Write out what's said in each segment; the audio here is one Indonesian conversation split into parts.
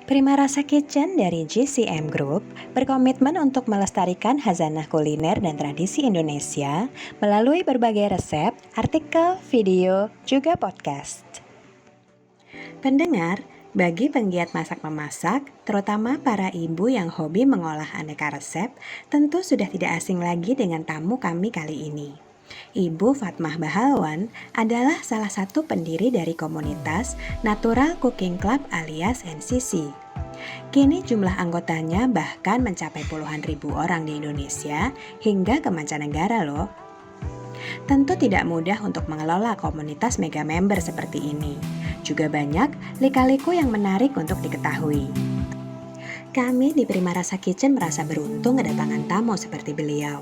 Prima Rasa Kitchen dari GCM Group berkomitmen untuk melestarikan khazanah kuliner dan tradisi Indonesia melalui berbagai resep, artikel, video, juga podcast. Pendengar, bagi penggiat masak-memasak, terutama para ibu yang hobi mengolah aneka resep, tentu sudah tidak asing lagi dengan tamu kami kali ini. Ibu Fatmah Bahalwan adalah salah satu pendiri dari komunitas Natural Cooking Club alias NCC. Kini jumlah anggotanya bahkan mencapai puluhan ribu orang di Indonesia hingga ke mancanegara loh. Tentu tidak mudah untuk mengelola komunitas mega member seperti ini. Juga banyak lika-liku yang menarik untuk diketahui. Kami di Prima Rasa Kitchen merasa beruntung kedatangan tamu seperti beliau.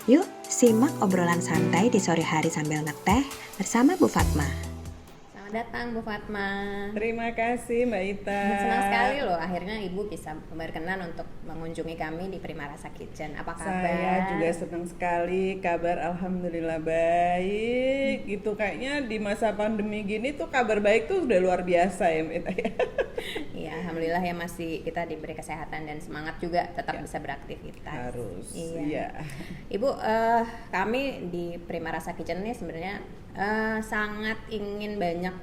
Yuk, simak obrolan santai di sore hari sambil ngeteh bersama Bu Fatmah. Selamat datang Bu Fatmah. Terima kasih Mbak Ita. Senang sekali loh akhirnya Ibu bisa berkenan untuk mengunjungi kami di Prima Rasa Kitchen. Apa kabar? Saya juga senang sekali, kabar alhamdulillah baik. Gitu kayaknya di masa pandemi gini tuh kabar baik tuh udah luar biasa ya Mbak Ita ya. Iya, alhamdulillah ya masih kita diberi kesehatan dan semangat juga tetap bisa beraktivitas. Harus. Iya. Ibu, kami di Prima Rasa Kitchen ini sebenarnya sangat ingin banyak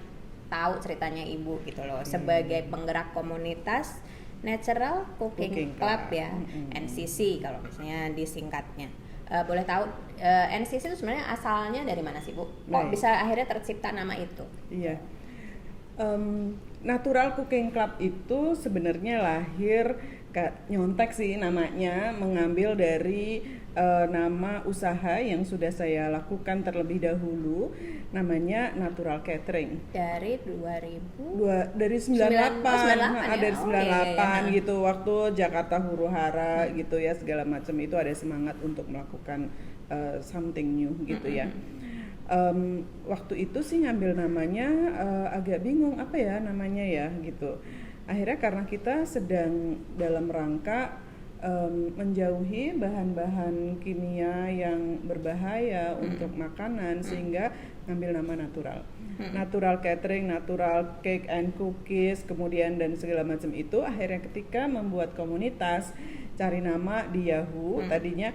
tahu ceritanya Ibu gitu loh. Sebagai penggerak komunitas Natural Cooking Club ya, NCC kalau misalnya disingkatnya. Boleh tahu NCC itu sebenarnya asalnya dari mana sih Bu? Kok bisa akhirnya tercipta nama itu? Iya. Natural Cooking Club itu sebenarnya lahir nyontek sih namanya, mengambil dari nama usaha yang sudah saya lakukan terlebih dahulu, namanya Natural Catering. Dari 2000? Dari 98, dari 98 gitu, waktu Jakarta Huru-Hara gitu ya, segala macam itu ada semangat untuk melakukan something new gitu ya. Waktu itu sih ngambil namanya agak bingung apa ya namanya ya gitu. Akhirnya karena kita sedang dalam rangka menjauhi bahan-bahan kimia yang berbahaya untuk makanan, sehingga ngambil nama natural. Natural catering, natural cake and cookies, kemudian dan segala macam itu. Akhirnya ketika membuat komunitas, cari nama di Yahoo, tadinya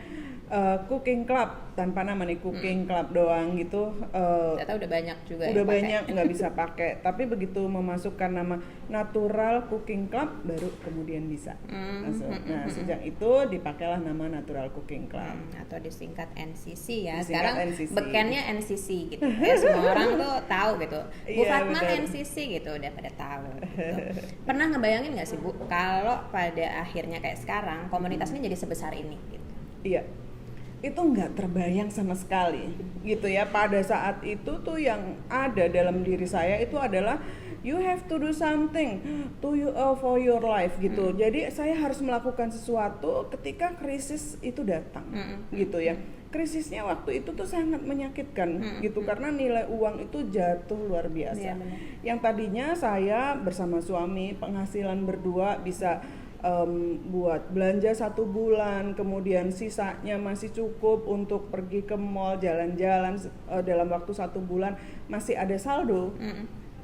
Cooking Club tanpa nama nih, Cooking Club doang gitu. Ternyata udah banyak juga. Udah banyak nggak bisa pakai. Tapi begitu memasukkan nama Natural Cooking Club baru kemudian bisa. Nah sejak itu dipakailah nama Natural Cooking Club. Atau disingkat NCC ya. Disingkat sekarang NCC. Bekennya NCC gitu. Ya semua orang tuh tahu gitu. Bu Fatmah bener. NCC gitu udah pada tahu. Gitu. Pernah ngebayangin nggak sih Bu kalau pada akhirnya kayak sekarang komunitas ini jadi sebesar ini? Gitu. Iya. Itu nggak terbayang sama sekali gitu ya. Pada saat itu tuh yang ada dalam diri saya itu adalah you have to do something to you for your life gitu. Jadi saya harus melakukan sesuatu ketika krisis itu datang gitu ya. Krisisnya waktu itu tuh sangat menyakitkan gitu, karena nilai uang itu jatuh luar biasa. Yang tadinya saya bersama suami penghasilan berdua bisa buat belanja 1 bulan, kemudian sisanya masih cukup untuk pergi ke mall, jalan-jalan dalam waktu 1 bulan masih ada saldo,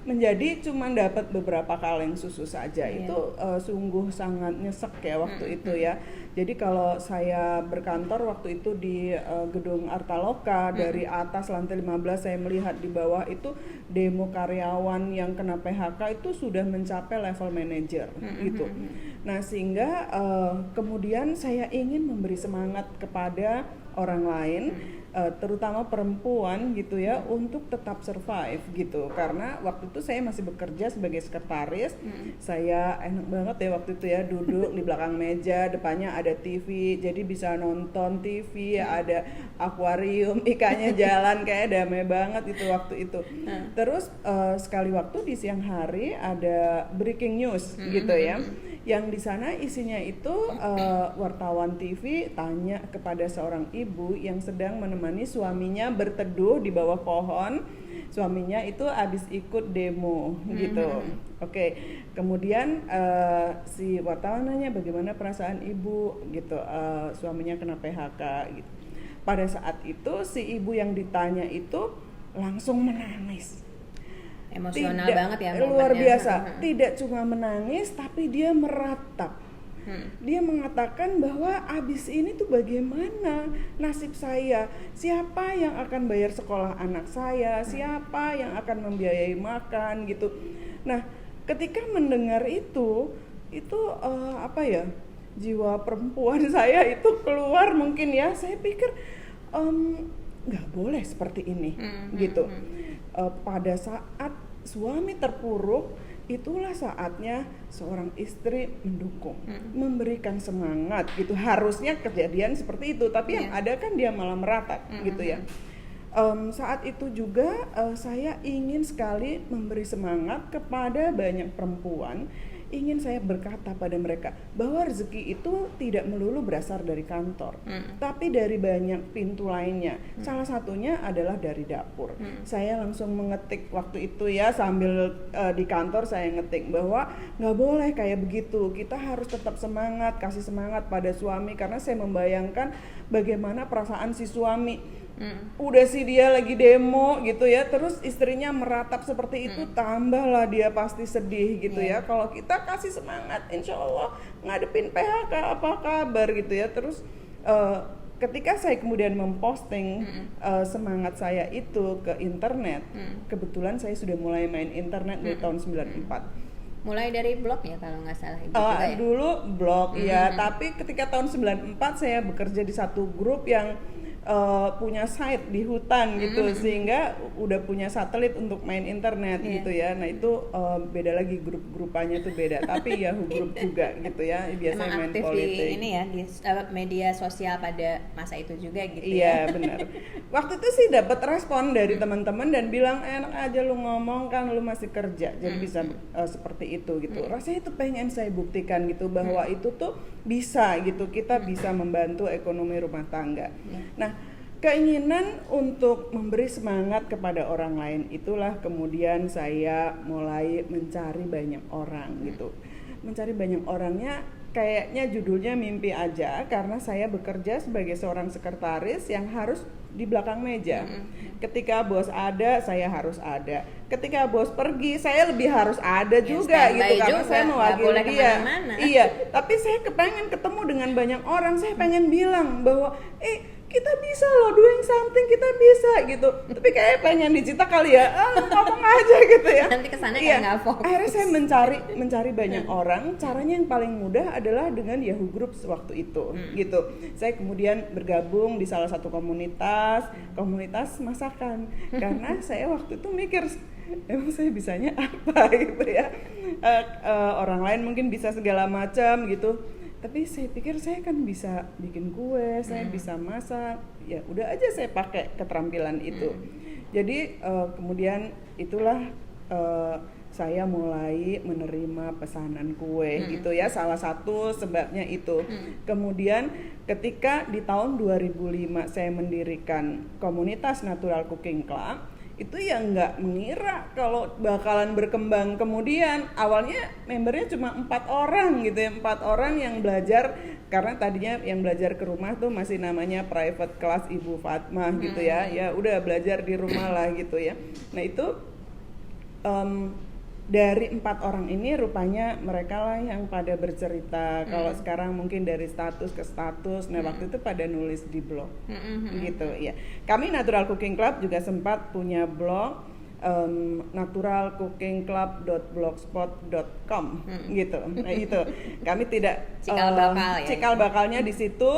menjadi cuma dapat beberapa kaleng susu saja. Itu sungguh sangat nyesek ya waktu itu ya. Jadi kalau saya berkantor waktu itu di gedung Artaloka, dari atas lantai 15 saya melihat di bawah itu demo karyawan yang kena PHK itu sudah mencapai level manajer gitu. Nah sehingga kemudian saya ingin memberi semangat kepada orang lain, terutama perempuan gitu ya, untuk tetap survive gitu. Karena waktu itu saya masih bekerja sebagai sekretaris. Saya enak banget ya waktu itu ya, duduk di belakang meja, depannya ada TV, jadi bisa nonton TV, ada akuarium, ikannya jalan, kayak damai banget itu waktu itu. Terus sekali waktu di siang hari ada breaking news gitu ya, yang di sana isinya itu wartawan TV tanya kepada seorang ibu yang sedang menemani suaminya berteduh di bawah pohon. Suaminya itu habis ikut demo gitu. Oke. Kemudian si wartawan nanya bagaimana perasaan ibu gitu. Suaminya kena PHK gitu. Pada saat itu si ibu yang ditanya itu langsung menangis. Emosional tidak, banget ya luar momennya. biasa. Tidak cuma menangis, tapi dia meratap. Dia mengatakan bahwa abis ini tuh bagaimana nasib saya, siapa yang akan bayar sekolah anak saya, siapa yang akan membiayai makan gitu. Nah, ketika mendengar itu apa ya, jiwa perempuan saya itu keluar mungkin ya. Saya pikir nggak boleh seperti ini gitu. Pada saat suami terpuruk, itulah saatnya seorang istri mendukung, memberikan semangat gitu. Harusnya kejadian seperti itu, tapi yang ada kan dia malah meratap gitu ya. Saat itu juga saya ingin sekali memberi semangat kepada banyak perempuan. Ingin saya berkata pada mereka bahwa rezeki itu tidak melulu berasal dari kantor, tapi dari banyak pintu lainnya. Salah satunya adalah dari dapur. Saya langsung mengetik waktu itu ya, sambil di kantor saya ngetik bahwa nggak boleh kayak begitu. Kita harus tetap semangat, kasih semangat pada suami, karena saya membayangkan bagaimana perasaan si suami. Udah sih dia lagi demo gitu ya, terus istrinya meratap seperti itu, tambahlah dia pasti sedih gitu ya. Kalau kita kasih semangat, insya Allah ngadepin PHK apa kabar gitu ya. Terus ketika saya kemudian memposting semangat saya itu ke internet, kebetulan saya sudah mulai main internet dari tahun 94. Mulai dari blog ya kalau nggak salah Ibu juga ya? Dulu blog ya, tapi ketika tahun 94 saya bekerja di satu grup yang punya site di hutan gitu, sehingga udah punya satelit untuk main internet gitu ya. Nah itu beda lagi, grup-grupannya tuh beda, tapi Yahoo Group juga gitu ya, biasanya emang main aktif politik. di ini ya, di media sosial pada masa itu juga gitu Iya ya. benar. Waktu itu sih dapat respon dari teman-teman dan bilang enak aja lu ngomong, kan lu masih kerja jadi bisa seperti itu gitu. Rasanya itu pengen saya buktikan gitu bahwa itu tuh bisa gitu, kita bisa membantu ekonomi rumah tangga. Nah, keinginan untuk memberi semangat kepada orang lain itulah kemudian saya mulai mencari banyak orang gitu. Mencari banyak orangnya kayaknya judulnya mimpi aja, karena saya bekerja sebagai seorang sekretaris yang harus di belakang meja. Ketika bos ada, saya harus ada. Ketika bos pergi, saya lebih harus ada juga standby gitu, karena juga, saya nggak mewakili boleh dia. kemana-mana. Iya, tapi saya kepengen ketemu dengan banyak orang. Saya pengen bilang bahwa kita bisa loh doing something, kita bisa gitu. Tapi kayak pengen dicetak kali ya, ngomong aja gitu ya. Nanti kesannya kayak nggak fokus. Akhirnya saya mencari banyak orang. Caranya yang paling mudah adalah dengan Yahoo Group waktu itu gitu. Saya kemudian bergabung di salah satu komunitas masakan. Karena saya waktu itu mikir, emang saya bisanya apa gitu ya. Orang lain mungkin bisa segala macam gitu, tapi saya pikir saya kan bisa bikin kue, saya bisa masak, ya udah aja saya pakai keterampilan itu. Jadi kemudian itulah saya mulai menerima pesanan kue gitu ya, salah satu sebabnya itu. Kemudian ketika di tahun 2005 saya mendirikan komunitas Natural Cooking Club, itu yang nggak mengira kalau bakalan berkembang. Kemudian awalnya membernya cuma 4 orang gitu ya, 4 orang yang belajar, karena tadinya yang belajar ke rumah tuh masih namanya private class Ibu Fatmah gitu ya, ya udah belajar di rumah lah gitu ya. Nah itu dari 4 orang ini rupanya mereka lah yang pada bercerita. Kalau sekarang mungkin dari status ke status, nah waktu itu pada nulis di blog gitu ya. Kami Natural Cooking Club juga sempat punya blog, naturalcookingclub.blogspot.com gitu. Nah itu kami tidak cikal bakalnya di situ,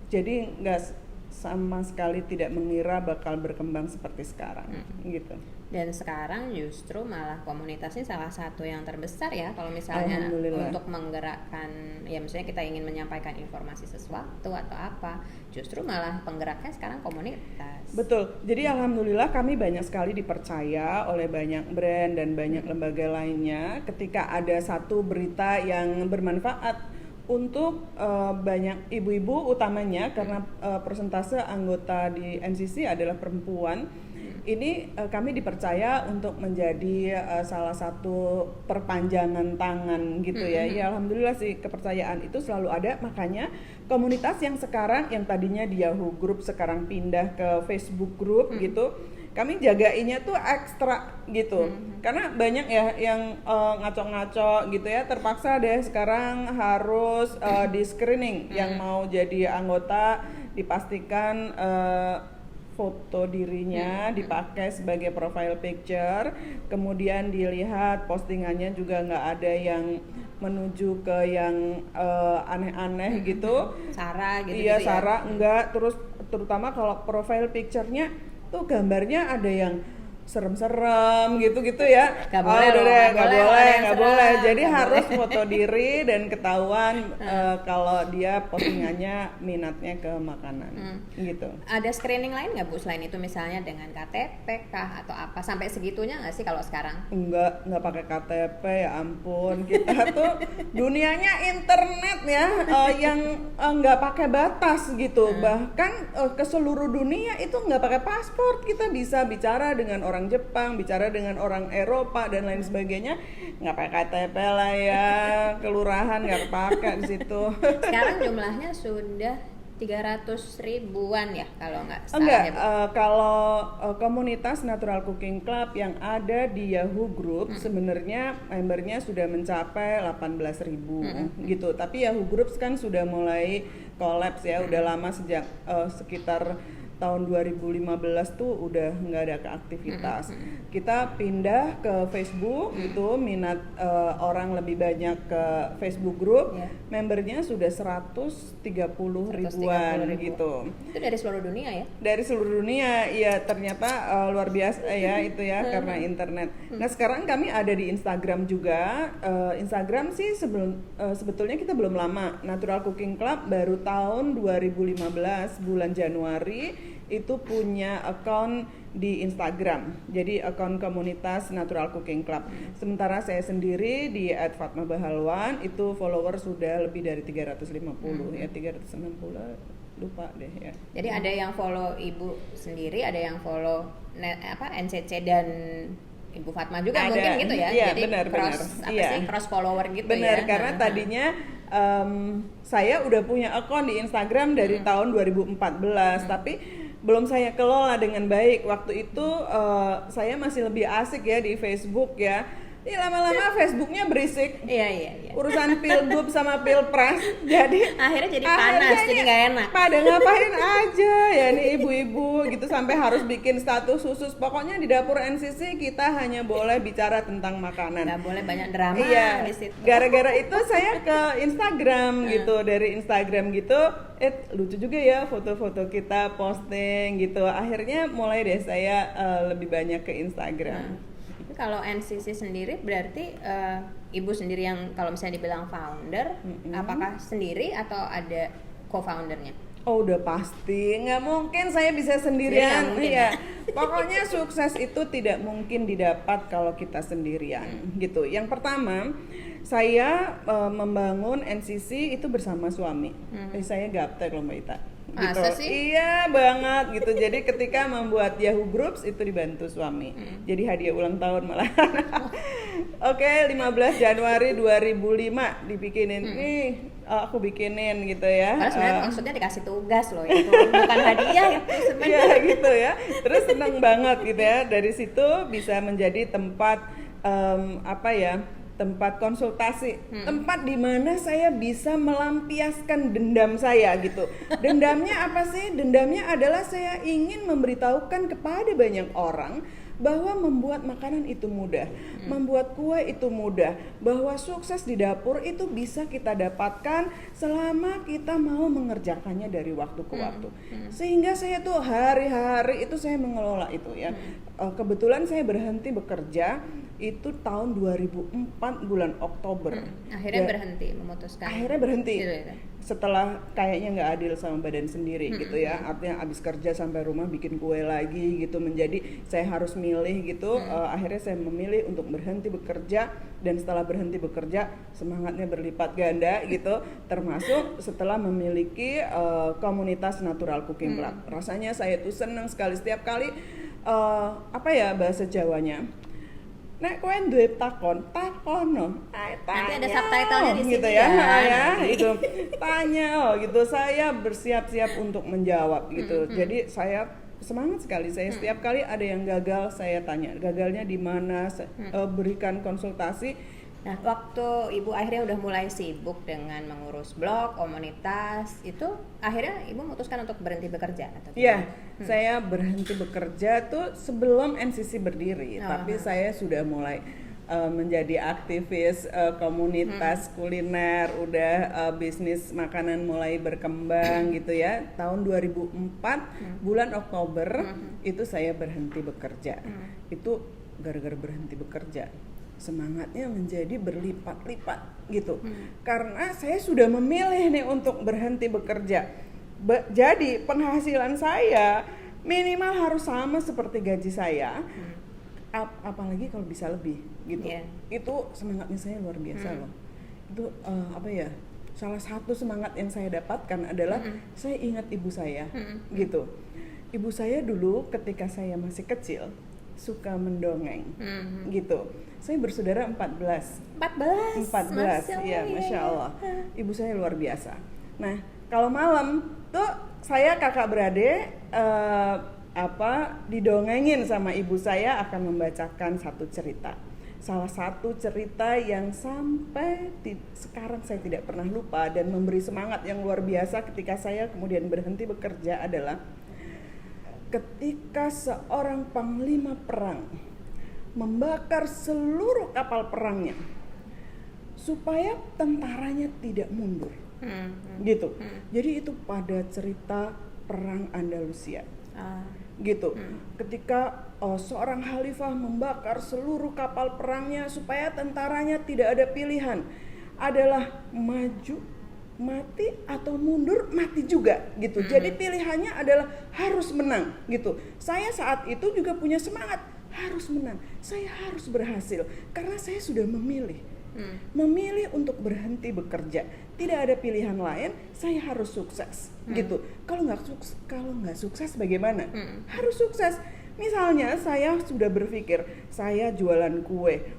jadi nggak sama sekali tidak mengira bakal berkembang seperti sekarang gitu. Dan sekarang justru malah komunitasnya salah satu yang terbesar ya, kalau misalnya untuk menggerakkan, ya misalnya kita ingin menyampaikan informasi sesuatu atau apa, justru malah penggeraknya sekarang komunitas. Betul, jadi alhamdulillah kami banyak sekali dipercaya oleh banyak brand dan banyak lembaga lainnya. Ketika ada satu berita yang bermanfaat untuk banyak ibu-ibu utamanya, karena persentase anggota di NCC adalah perempuan, ini kami dipercaya untuk menjadi salah satu perpanjangan tangan gitu ya. Ya alhamdulillah sih, kepercayaan itu selalu ada. Makanya komunitas yang sekarang, yang tadinya di Yahoo Group sekarang pindah ke Facebook Group gitu, kami jagainnya tuh ekstra gitu. Karena banyak ya yang ngaco-ngaco gitu ya, terpaksa deh sekarang harus di screening yang mau jadi anggota, dipastikan foto dirinya dipakai sebagai profile picture, kemudian dilihat postingannya juga nggak ada yang menuju ke yang aneh-aneh gitu. Sara gitu, Iya, gitu Sara enggak. Terus terutama kalau profile picture-nya tuh gambarnya ada yang serem-serem gitu-gitu ya. Nggak boleh udah loh, deh, nggak boleh kalau ada yang nggak serem, boleh. Jadi nggak harus boleh. foto diri dan ketahuan kalau dia postingannya minatnya ke makanan gitu. Ada screening lain nggak Bu selain itu, misalnya dengan KTP kah atau apa, sampai segitunya nggak sih kalau sekarang? Nggak pakai KTP, ya ampun. Kita tuh dunianya internet ya, yang nggak pakai batas gitu. Bahkan ke seluruh dunia itu nggak pakai paspor, kita bisa bicara dengan orang Jepang, bicara dengan orang Eropa dan lain sebagainya, nggak pakai KTP lah ya, kelurahan nggak pakai di situ. Sekarang jumlahnya sudah 300 ribuan ya kalau nggak salah Enggak, ya Bu? kalau komunitas Natural Cooking Club yang ada di Yahoo Group sebenarnya membernya sudah mencapai 18.000 gitu. Tapi Yahoo Groups kan sudah mulai kolaps ya, udah lama sejak sekitar tahun 2015 tuh udah nggak ada keaktivitas. Kita pindah ke Facebook gitu, minat orang lebih banyak ke Facebook group, Ya. membernya sudah 130 ribuan gitu. Itu dari seluruh dunia ya? Dari seluruh dunia, iya ternyata luar biasa ya itu ya karena internet. Nah sekarang kami ada di Instagram juga. Instagram sih sebetulnya kita belum lama. Natural Cooking Club baru tahun 2015 bulan Januari itu punya account di Instagram. Jadi account komunitas Natural Cooking Club. Sementara saya sendiri di @fatmahbahalwan itu follower sudah lebih dari 350 ya, 360 lupa deh ya. Jadi ada yang follow Ibu sendiri, ada yang follow NCC dan Ibu Fatma juga Ada, mungkin gitu ya. iya, Jadi benar, cross follower gitu Benar, ya. karena tadinya saya udah punya account di Instagram dari tahun 2014, tapi belum saya kelola dengan baik. Waktu itu saya masih lebih asik ya di Facebook ya. Ini lama-lama Facebooknya berisik. Iya. Urusan pilgub sama pilpres, jadi Akhirnya jadi panas, jadi nggak enak. pada ngapain aja ya nih ibu-ibu gitu, sampai harus bikin status khusus. Pokoknya di dapur NCC kita hanya boleh bicara tentang makanan. Nggak boleh banyak drama Iya, di situ. gara-gara itu saya ke Instagram gitu, dari Instagram gitu, lucu juga ya foto-foto kita posting gitu. Akhirnya mulai deh saya lebih banyak ke Instagram. Tapi kalau NCC sendiri berarti Ibu sendiri yang kalau misalnya dibilang founder, apakah sendiri atau ada co-foundernya? Oh udah pasti, nggak mungkin saya bisa Nggak sendirian. mungkin, Iya, pokoknya sukses itu tidak mungkin didapat kalau kita sendirian gitu. Yang pertama, saya membangun NCC itu bersama suami. Saya gaptek loh Mbak Ita. Gitu. Masa sih? Iya banget gitu. Jadi ketika membuat Yahoo Groups itu dibantu suami. Jadi hadiah ulang tahun malah. Oke, 15 Januari 2005 dibikinin. Nih, aku bikinin gitu ya. Karena sebenarnya maksudnya dikasih tugas loh itu, bukan hadiah itu sebenarnya. Iya gitu ya. Terus seneng banget gitu ya. Dari situ bisa menjadi tempat tempat konsultasi, tempat di mana saya bisa melampiaskan dendam saya gitu. Dendamnya apa sih? Dendamnya adalah saya ingin memberitahukan kepada banyak orang bahwa membuat makanan itu mudah, membuat kue itu mudah, bahwa sukses di dapur itu bisa kita dapatkan selama kita mau mengerjakannya dari waktu ke waktu. Sehingga saya tuh hari-hari itu saya mengelola itu ya. Kebetulan saya berhenti bekerja itu tahun 2004 bulan Oktober. Akhirnya berhenti, memutuskan. Akhirnya berhenti. Gitu ya. Setelah kayaknya nggak adil sama badan sendiri gitu ya. Artinya abis kerja sampai rumah bikin kue lagi gitu, menjadi saya harus milih gitu. Akhirnya saya memilih untuk berhenti bekerja, dan setelah berhenti bekerja semangatnya berlipat ganda gitu. Termasuk setelah memiliki komunitas Natural Cooking Club. Rasanya saya tuh senang sekali setiap kali bahasa Jawanya. Nek kowe duwe takono. Nanti ada subtitlenya di gitu sini ya. ya. Gitu. Tanya gitu. Saya bersiap-siap untuk menjawab gitu. Jadi saya semangat sekali. Saya setiap kali ada yang gagal, saya tanya gagalnya di mana, berikan konsultasi. Nah, waktu Ibu akhirnya udah mulai sibuk dengan mengurus blog, komunitas, itu akhirnya Ibu memutuskan untuk berhenti bekerja atau Iya, gimana? saya berhenti bekerja tuh sebelum NCC berdiri, tapi saya sudah mulai menjadi aktivis komunitas kuliner, udah bisnis makanan mulai berkembang gitu ya. Tahun 2004 bulan Oktober itu saya berhenti bekerja. Itu gara-gara berhenti bekerja, semangatnya menjadi berlipat-lipat gitu. Karena saya sudah memilih nih untuk berhenti bekerja. Jadi penghasilan saya minimal harus sama seperti gaji saya. Apalagi kalau bisa lebih gitu. Itu semangatnya saya luar biasa loh. Itu apa ya? Salah satu semangat yang saya dapatkan adalah saya ingat ibu saya gitu. Ibu saya dulu ketika saya masih kecil suka mendongeng gitu. Saya bersaudara 14. 14, ya, Masya Allah. Ibu saya luar biasa. Nah, kalau malam tuh saya kakak beradik didongengin sama ibu saya, akan membacakan satu cerita. Salah satu cerita yang sampai sekarang saya tidak pernah lupa dan memberi semangat yang luar biasa ketika saya kemudian berhenti bekerja adalah ketika seorang panglima perang membakar seluruh kapal perangnya supaya tentaranya tidak mundur, gitu. Jadi itu pada cerita perang Andalusia, gitu. Ketika seorang khalifah membakar seluruh kapal perangnya supaya tentaranya tidak ada pilihan, adalah maju, mati, atau mundur, mati juga gitu. Jadi pilihannya adalah harus menang gitu. Saya saat itu juga punya semangat, harus menang, saya harus berhasil karena saya sudah memilih untuk berhenti bekerja. Tidak ada pilihan lain, saya harus sukses gitu. Kalau nggak sukses bagaimana? Harus sukses. Misalnya saya sudah berpikir saya jualan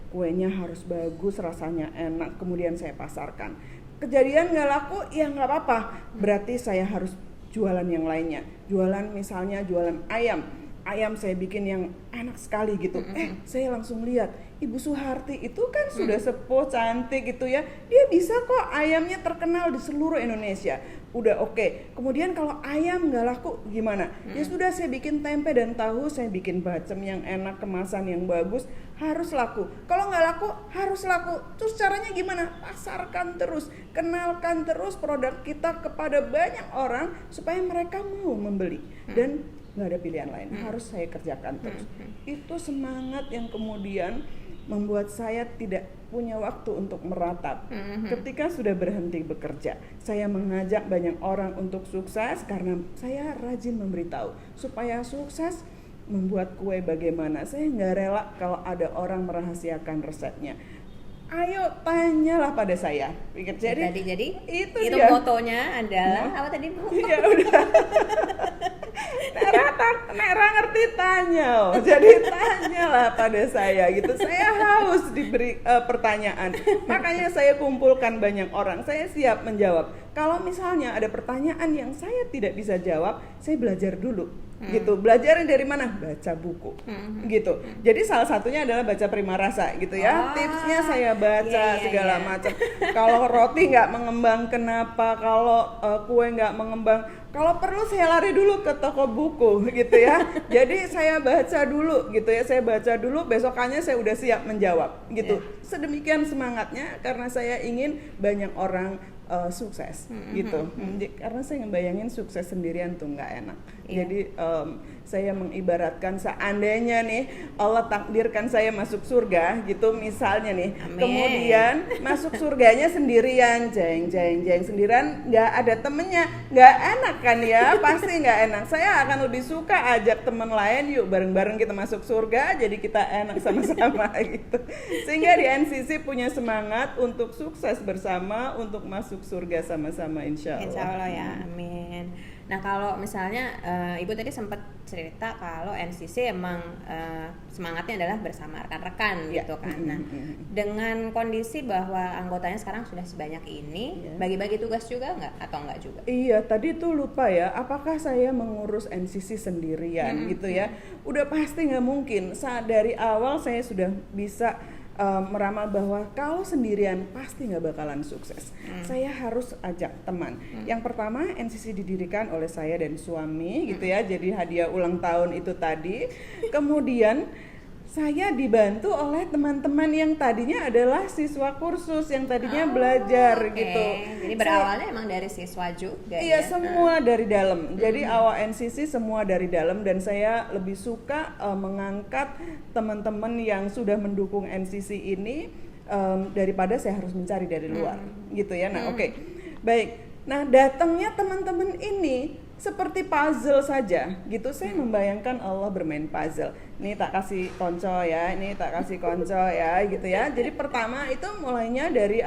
kuenya harus bagus, rasanya enak, kemudian saya pasarkan. Kejadian nggak laku, ya nggak apa-apa. Berarti saya harus jualan yang lainnya. Jualan misalnya jualan ayam saya bikin yang enak sekali gitu. Saya langsung lihat Ibu Suharti itu kan sudah sepuh, cantik gitu ya. Dia bisa kok ayamnya terkenal di seluruh Indonesia. Udah oke. Kemudian kalau ayam nggak laku gimana? Ya sudah, saya bikin tempe dan tahu, saya bikin bacem yang enak, kemasan yang bagus, harus laku. Kalau nggak laku, harus laku. Terus caranya gimana? Pasarkan terus, kenalkan terus produk kita kepada banyak orang supaya mereka mau membeli. Dan nggak ada pilihan lain, harus saya kerjakan terus. Itu semangat yang kemudian membuat saya tidak punya waktu untuk meratap. Ketika sudah berhenti bekerja, saya mengajak banyak orang untuk sukses karena saya rajin memberitahu supaya sukses. Membuat kue bagaimana, saya nggak rela kalau ada orang merahasiakan resepnya. Ayo tanyalah pada saya. Jadi itu dia. Motonya adalah apa tadi Bu? Ya udah. Nera ngerti tanya, jadi tanyalah pada saya gitu. Saya haus diberi pertanyaan. Makanya saya kumpulkan banyak orang. Saya siap menjawab. Kalau misalnya ada pertanyaan yang saya tidak bisa jawab, saya belajar dulu. Gitu. Belajarnya dari mana? Baca buku. Gitu. Jadi salah satunya adalah baca Prima Rasa gitu ya. Tipsnya saya baca segala macam. Kalau roti nggak mengembang kenapa? Kalau kue nggak mengembang, kalau perlu saya lari dulu ke toko buku gitu ya. Jadi saya baca dulu gitu ya. Saya baca dulu, besokannya saya udah siap menjawab gitu. Sedemikian semangatnya karena saya ingin banyak orang sukses gitu. Karena saya ngebayangin sukses sendirian tuh nggak enak. Jadi saya mengibaratkan seandainya nih Allah takdirkan saya masuk surga gitu misalnya nih. Amin. Kemudian masuk surganya sendirian, jeng sendirian, nggak ada temennya, nggak enak kan ya, pasti nggak enak. Saya akan lebih suka ajak teman lain, yuk bareng-bareng kita masuk surga, jadi kita enak sama-sama gitu. Sehingga di NCC punya semangat untuk sukses bersama, untuk masuk surga sama-sama insya Allah. Insya Allah ya, amin. Nah kalau misalnya Ibu tadi sempat cerita kalau NCC emang semangatnya adalah bersama rekan-rekan Ya. gitu kan. Nah dengan kondisi bahwa anggotanya sekarang sudah sebanyak ini, Ya. bagi-bagi tugas juga nggak atau nggak juga? Iya, tadi tuh lupa ya, apakah saya mengurus NCC sendirian gitu ya? Udah pasti nggak mungkin. Saat dari awal saya sudah bisa meramal bahwa kalau sendirian pasti nggak bakalan sukses. Saya harus ajak teman. Yang pertama, NCC didirikan oleh saya dan suami gitu ya, jadi hadiah ulang tahun itu tadi. Kemudian saya dibantu oleh teman-teman yang tadinya adalah siswa kursus yang tadinya belajar Oke. gitu. Jadi berawalnya emang dari siswa juga Iya, ya? semua dari dalam. Jadi awal NCC semua dari dalam, dan saya lebih suka mengangkat teman-teman yang sudah mendukung NCC ini daripada saya harus mencari dari luar, gitu ya. Nah, oke. Baik. Nah, datangnya teman-teman ini seperti puzzle saja, gitu. Saya membayangkan Allah bermain puzzle. Ini tak kasih konco ya, ini tak kasih konco ya, gitu ya. Jadi pertama itu mulainya dari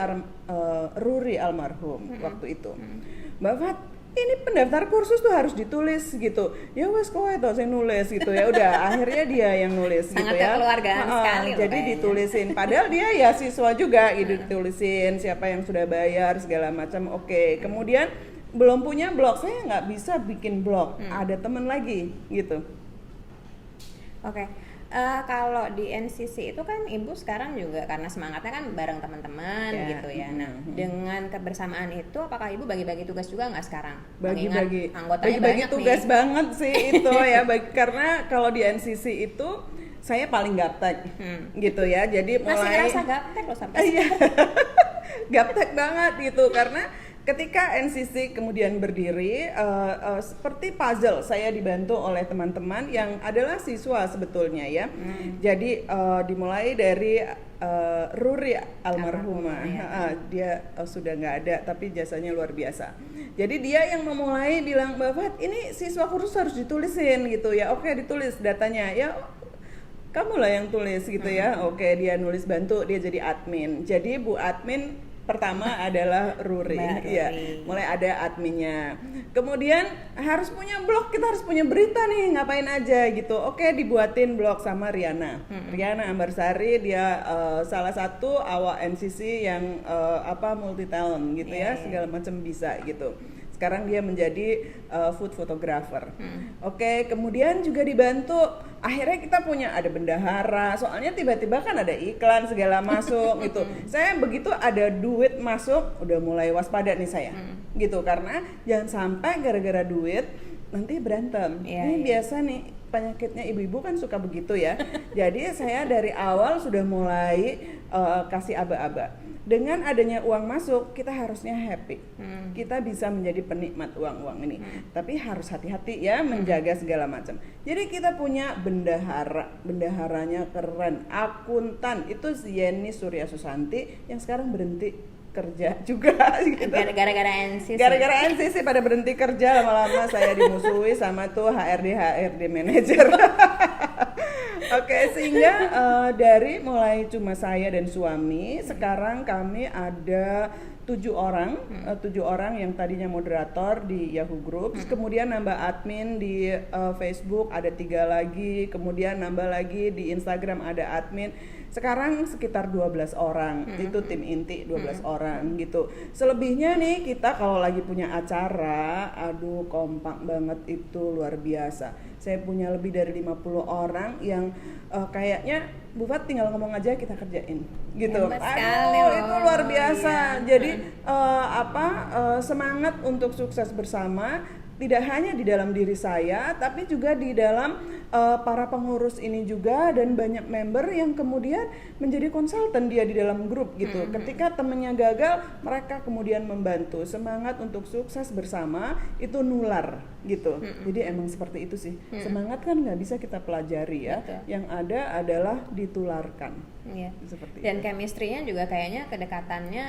Ruri almarhum waktu itu. Mbak Fat, ini pendaftar kursus tuh harus ditulis gitu. Ya wes kowe toh saya nulis gitu ya. Udah akhirnya dia yang nulis Sangat gitu ya. kekeluargaan sekali loh Jadi kayaknya. ditulisin. Padahal dia ya siswa juga gitu, ditulisin siapa yang sudah bayar segala macam. Oke. Kemudian belum punya blog, saya nggak bisa bikin blog. Ada temen lagi gitu. Oke. Kalau di NCC itu kan Ibu sekarang juga karena semangatnya kan bareng teman-teman Ya. gitu ya. Nah, dengan kebersamaan itu apakah Ibu bagi-bagi tugas juga nggak sekarang? Bagi-bagi Mengingat anggotanya bagi-bagi banyak tugas nih. banget sih itu ya. Karena kalau di NCC itu saya paling gaptek gitu ya. Jadi Masih mulai ngerasa gaptek loh sampai iya. Gaptek banget gitu, karena ketika NCC kemudian berdiri seperti puzzle, saya dibantu oleh teman-teman yang adalah siswa sebetulnya ya. Jadi dimulai dari Ruri almarhumah. Dia sudah nggak ada tapi jasanya luar biasa. Jadi dia yang memulai bilang, Mbak Fat, ini siswa kursus harus ditulisin gitu ya. Oke, ditulis datanya ya. Kamu lah yang tulis gitu ya. Oke, dia nulis bantu, dia jadi admin. Jadi Bu admin pertama adalah Ruri, Mbak ya. Ruri. Mulai ada adminnya. Kemudian harus punya blog, kita harus punya berita nih, ngapain aja gitu. Oke, dibuatin blog sama Riana. Riana Ambarsari, dia salah satu awak NCC yang multi talent gitu ya, segala macam bisa gitu. Sekarang dia menjadi food photographer. Oke, kemudian juga dibantu. Akhirnya kita punya ada bendahara. Soalnya tiba-tiba kan ada iklan segala masuk gitu. Saya begitu ada duit masuk, udah mulai waspada nih saya. Gitu, karena jangan sampai gara-gara duit nanti berantem. Ini biasa nih penyakitnya ibu-ibu kan suka begitu ya. Jadi saya dari awal sudah mulai kasih aba-aba. Dengan adanya uang masuk, kita harusnya happy. Kita bisa menjadi penikmat uang-uang ini. Tapi harus hati-hati ya, menjaga segala macam. Jadi kita punya bendahara, bendaharanya keren. Akuntan, itu Yeni Surya Susanti yang sekarang berhenti kerja juga gitu. Gara-gara NCC. Gara-gara NCC pada berhenti kerja, lama-lama saya dimusuhi sama tuh HRD manager. Oke, sehingga dari mulai cuma saya dan suami, sekarang kami ada 7 orang yang tadinya moderator di Yahoo Groups, kemudian nambah admin di Facebook ada 3 lagi, kemudian nambah lagi di Instagram ada admin. Sekarang sekitar 12 orang, itu tim inti 12 orang gitu. Selebihnya nih kita kalau lagi punya acara, aduh kompak banget, itu luar biasa. Saya punya lebih dari 50 orang yang kayaknya Bu Fat tinggal ngomong aja kita kerjain gitu. Hebat sekali Aduh, loh. itu luar biasa. Iya. Jadi semangat untuk sukses bersama tidak hanya di dalam diri saya, tapi juga di dalam para pengurus ini juga, dan banyak member yang kemudian menjadi konsultan dia di dalam grup gitu. Ketika temennya gagal, mereka kemudian membantu. Semangat untuk sukses bersama itu nular gitu. Jadi emang seperti itu sih. Semangat kan nggak bisa kita pelajari ya. Betul. Yang ada adalah ditularkan. Iya. Seperti Dan itu. chemistry-nya juga kayaknya kedekatannya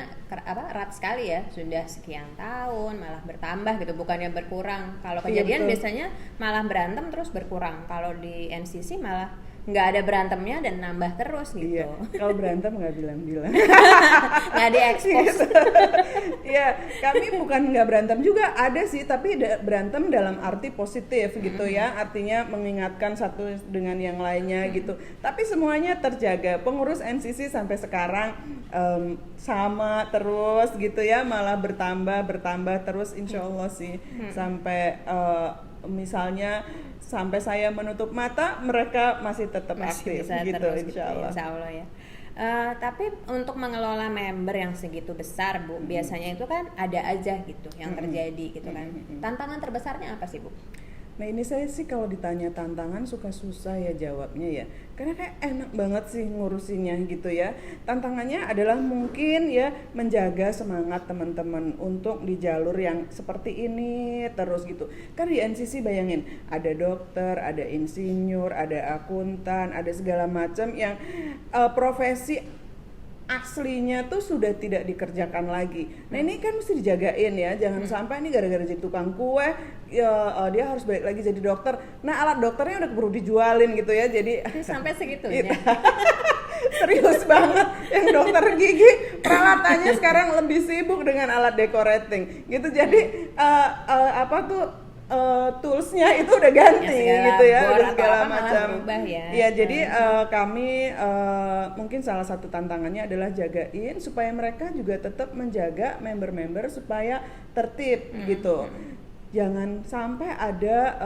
erat sekali ya, sudah sekian tahun malah bertambah gitu, bukannya berkurang. Kalau Iya, kejadian betul. biasanya malah berantem terus berkurang. Kalau di NCC malah nggak ada berantemnya dan nambah terus gitu. Iya, kalau berantem nggak bilang-bilang. Nggak diekspos. Iya, kami bukan nggak berantem juga, ada sih, tapi berantem dalam arti positif gitu ya, artinya mengingatkan satu dengan yang lainnya gitu. Tapi semuanya terjaga. Pengurus NCC sampai sekarang sama terus gitu ya, malah bertambah terus, insya Allah sih sampai misalnya sampai saya menutup mata, mereka masih tetap Masih aktif bisa gitu, terus insya Allah. Insya Allah ya. Tapi untuk mengelola member yang segitu besar Bu, biasanya itu kan ada aja gitu yang terjadi gitu kan. Tantangan terbesarnya apa sih Bu? Nah ini saya sih kalau ditanya tantangan suka susah ya jawabnya ya, karena kayak enak banget sih ngurusinnya gitu ya. Tantangannya adalah mungkin ya menjaga semangat teman-teman untuk di jalur yang seperti ini terus gitu. Kan di NCC bayangin, ada dokter, ada insinyur, ada akuntan, ada segala macam yang profesi aslinya tuh sudah tidak dikerjakan lagi. Nah ini kan mesti dijagain ya, jangan sampai ini gara-gara jadi tukang kue ya, dia harus balik lagi jadi dokter. Nah alat dokternya udah keburu dijualin gitu ya, jadi Sampai segitunya. serius banget yang dokter gigi peralatannya sekarang lebih sibuk dengan alat decorating gitu. Jadi toolsnya itu udah ganti gitu ya, udah segala macam. Ya jadi kami mungkin salah satu tantangannya adalah jagain supaya mereka juga tetap menjaga member-member supaya tertib gitu. Jangan sampai ada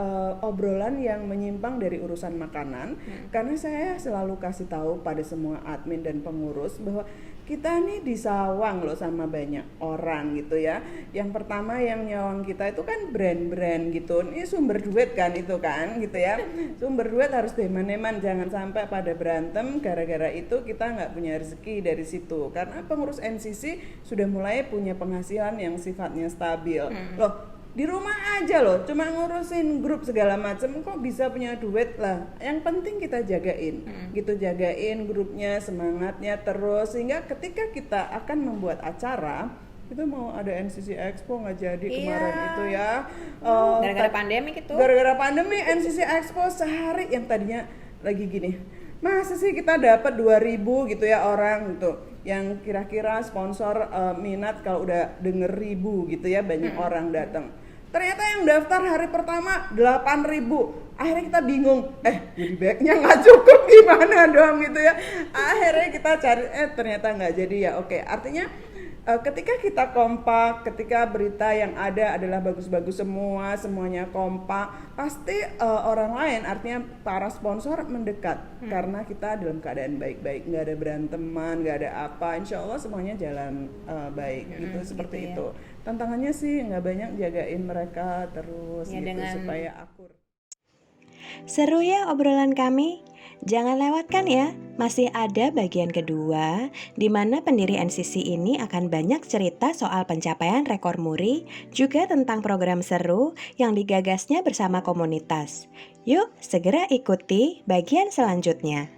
obrolan yang menyimpang dari urusan makanan, karena saya selalu kasih tahu pada semua admin dan pengurus bahwa kita nih disawang loh sama banyak orang gitu ya. Yang pertama yang nyawang kita itu kan brand-brand gitu. Ini sumber duit kan itu kan gitu ya. Sumber duit harus deman-deman, jangan sampai pada berantem gara-gara itu kita nggak punya rezeki dari situ. Karena pengurus NCC sudah mulai punya penghasilan yang sifatnya stabil. Loh, di rumah aja loh, cuma ngurusin grup segala macam kok bisa punya duit lah. Yang penting kita jagain, gitu, jagain grupnya, semangatnya terus, sehingga ketika kita akan membuat acara, itu mau ada NCC Expo nggak jadi kemarin itu ya. Gara-gara pandemi gitu. Gara-gara pandemi NCC Expo sehari yang tadinya lagi gini, masa sih kita dapat 2.000 gitu ya orang gitu, yang kira-kira sponsor minat kalau udah denger 1.000 gitu ya, banyak orang datang. Ternyata yang daftar hari pertama 8.000. Akhirnya kita bingung, goodie bag-nya nggak cukup, gimana dong gitu ya. Akhirnya kita cari, ternyata nggak jadi ya. Oke, artinya ketika kita kompak, ketika berita yang ada adalah bagus-bagus semua, semuanya kompak, pasti orang lain, artinya para sponsor mendekat karena kita dalam keadaan baik-baik, nggak ada beranteman, nggak ada apa, insya Allah semuanya jalan baik gitu, seperti gitu ya. itu. Tantangannya sih nggak banyak, jagain mereka terus Ya, gitu dengan supaya akur. Seru ya obrolan kami? Jangan lewatkan ya, masih ada bagian kedua di mana pendiri NCC ini akan banyak cerita soal pencapaian rekor muri, juga tentang program seru yang digagasnya bersama komunitas. Yuk, segera ikuti bagian selanjutnya.